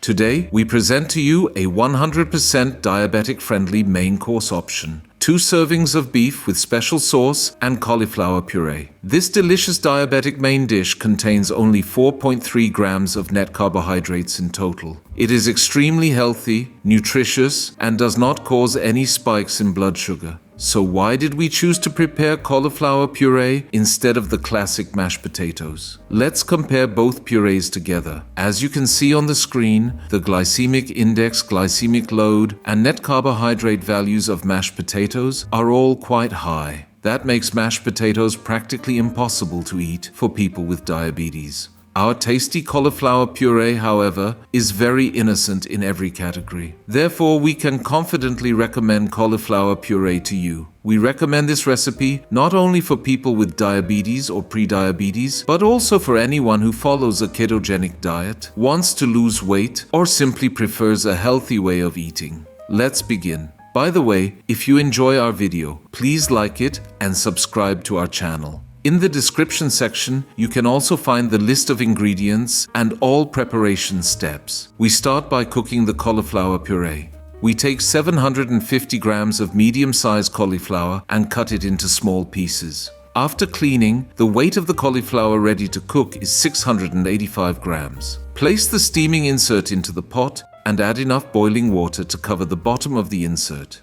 Today, we present to you a 100% diabetic-friendly main course option. 2 servings of beef with special sauce and cauliflower puree. This delicious diabetic main dish contains only 4.3 grams of net carbohydrates in total. It is extremely healthy, nutritious, and does not cause any spikes in blood sugar. So why did we choose to prepare cauliflower puree instead of the classic mashed potatoes? Let's compare both purees together. As you can see on the screen, the glycemic index, glycemic load, and net carbohydrate values of mashed potatoes are all quite high. That makes mashed potatoes practically impossible to eat for people with diabetes. Our tasty cauliflower puree, however, is very innocent in every category. Therefore, we can confidently recommend cauliflower puree to you. We recommend this recipe not only for people with diabetes or prediabetes, but also for anyone who follows a ketogenic diet, wants to lose weight, or simply prefers a healthy way of eating. Let's begin. By the way, if you enjoy our video, please like it and subscribe to our channel. In the description section, you can also find the list of ingredients and all preparation steps. We start by cooking the cauliflower puree. We take 750 grams of medium-sized cauliflower and cut it into small pieces. After cleaning, the weight of the cauliflower ready to cook is 685 grams. Place the steaming insert into the pot and add enough boiling water to cover the bottom of the insert.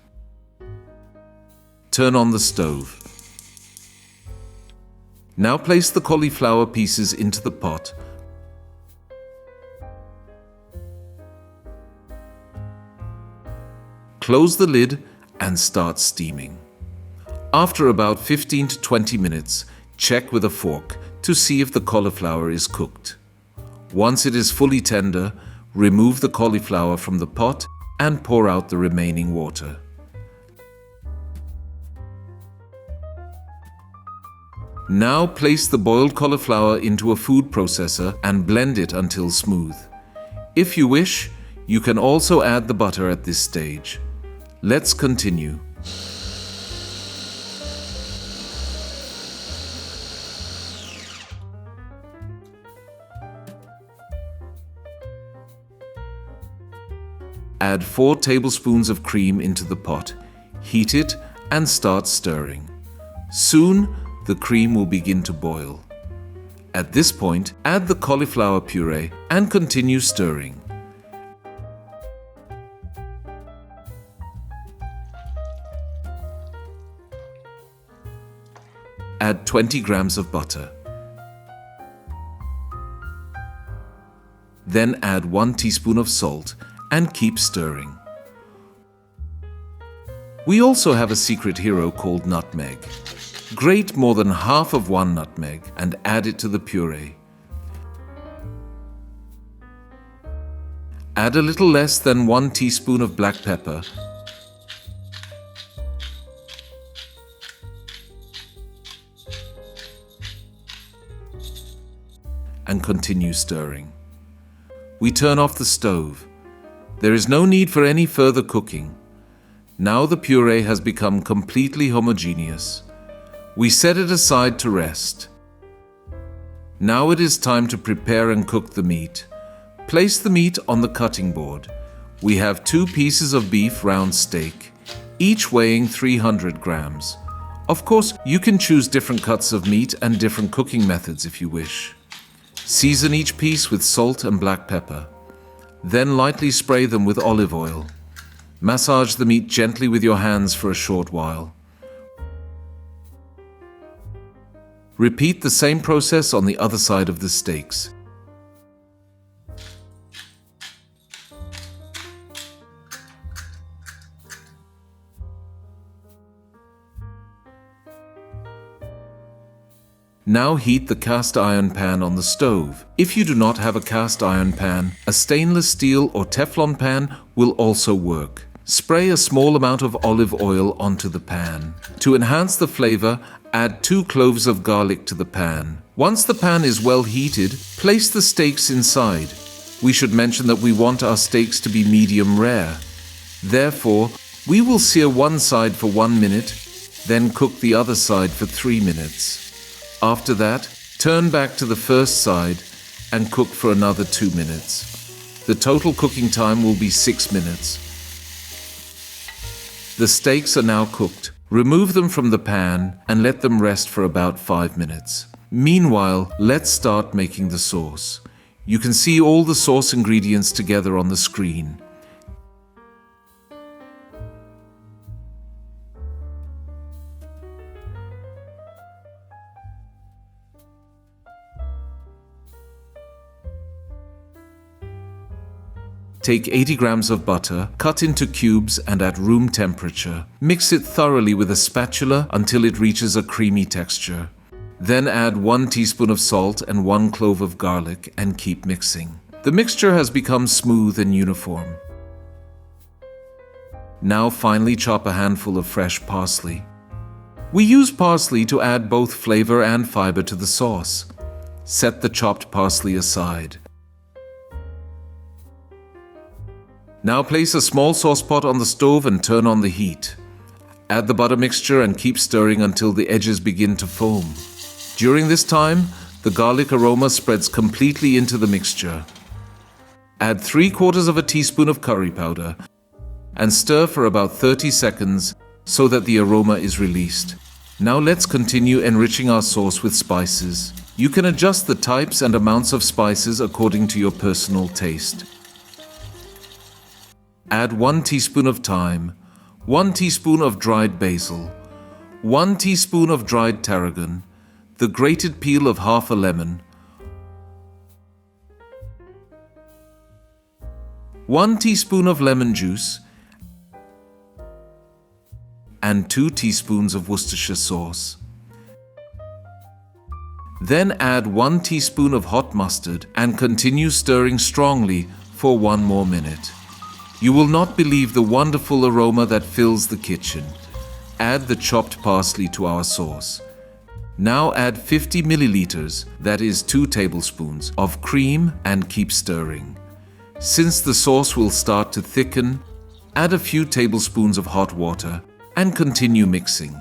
Turn on the stove. Now place the cauliflower pieces into the pot. Close the lid and start steaming. After about 15 to 20 minutes, check with a fork to see if the cauliflower is cooked. Once it is fully tender, remove the cauliflower from the pot and pour out the remaining water. Now place the boiled cauliflower into a food processor and blend it until smooth. If you wish, you can also add the butter at this stage. Let's continue. Add 4 tablespoons of cream into the pot. Heat it and start stirring. Soon, the cream will begin to boil. At this point, add the cauliflower puree and continue stirring. Add 20 grams of butter. Then add 1 teaspoon of salt and keep stirring. We also have a secret hero called nutmeg. Grate more than half of 1 nutmeg and add it to the puree. Add a little less than 1 teaspoon of black pepper and continue stirring. We turn off the stove. There is no need for any further cooking. Now the puree has become completely homogeneous. We set it aside to rest. Now it is time to prepare and cook the meat. Place the meat on the cutting board. We have 2 pieces of beef round steak, each weighing 300 grams. Of course, you can choose different cuts of meat and different cooking methods if you wish. Season each piece with salt and black pepper. Then lightly spray them with olive oil. Massage the meat gently with your hands for a short while. Repeat the same process on the other side of the steaks. Now heat the cast iron pan on the stove. If you do not have a cast iron pan, a stainless steel or Teflon pan will also work. Spray a small amount of olive oil onto the pan. To enhance the flavor, add 2 cloves of garlic to the pan. Once the pan is well heated, place the steaks inside. We should mention that we want our steaks to be medium rare. Therefore, we will sear one side for 1 minute, then cook the other side for 3 minutes. After that, turn back to the first side and cook for another 2 minutes. The total cooking time will be 6 minutes. The steaks are now cooked. Remove them from the pan and let them rest for about 5 minutes. Meanwhile, let's start making the sauce. You can see all the sauce ingredients together on the screen. Take 80 grams of butter, cut into cubes and at room temperature. Mix it thoroughly with a spatula until it reaches a creamy texture. Then add 1 teaspoon of salt and 1 clove of garlic and keep mixing. The mixture has become smooth and uniform. Now finely chop a handful of fresh parsley. We use parsley to add both flavor and fiber to the sauce. Set the chopped parsley aside. Now place a small saucepot on the stove and turn on the heat. Add the butter mixture and keep stirring until the edges begin to foam. During this time, the garlic aroma spreads completely into the mixture. Add 3/4 of a teaspoon of curry powder and stir for about 30 seconds so that the aroma is released. Now let's continue enriching our sauce with spices. You can adjust the types and amounts of spices according to your personal taste. Add 1 teaspoon of thyme, 1 teaspoon of dried basil, 1 teaspoon of dried tarragon, the grated peel of half a lemon, 1 teaspoon of lemon juice, and 2 teaspoons of Worcestershire sauce. Then add 1 teaspoon of hot mustard and continue stirring strongly for 1 more minute. You will not believe the wonderful aroma that fills the kitchen. Add the chopped parsley to our sauce. Now add 50 milliliters, that is 2 tablespoons, of cream and keep stirring. Since the sauce will start to thicken, add a few tablespoons of hot water and continue mixing.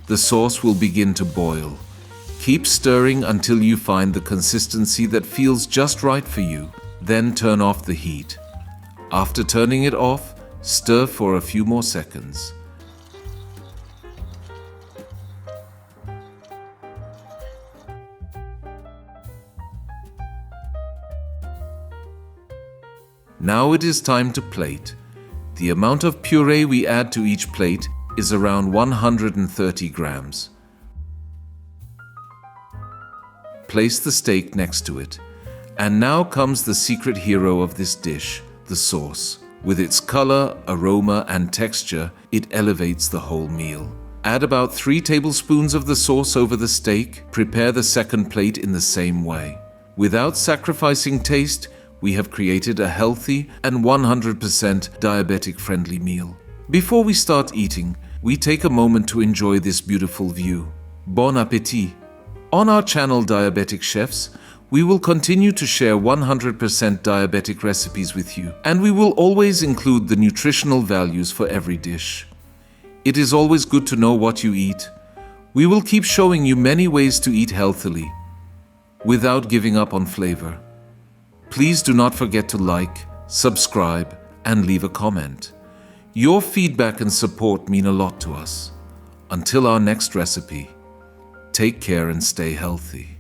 The sauce will begin to boil. Keep stirring until you find the consistency that feels just right for you. Then turn off the heat. After turning it off, stir for a few more seconds. Now it is time to plate. The amount of puree we add to each plate is around 130 grams. Place the steak next to it. And now comes the secret hero of this dish, the sauce. With its color, aroma, and texture, it elevates the whole meal. Add about 3 tablespoons of the sauce over the steak. Prepare the second plate in the same way. Without sacrificing taste, we have created a healthy and 100% diabetic-friendly meal. Before we start eating, we take a moment to enjoy this beautiful view. Bon appétit! On our channel Diabetic Chefs, we will continue to share 100% diabetic recipes with you, and we will always include the nutritional values for every dish. It is always good to know what you eat. We will keep showing you many ways to eat healthily, without giving up on flavor. Please do not forget to like, subscribe, and leave a comment. Your feedback and support mean a lot to us. Until our next recipe, take care and stay healthy.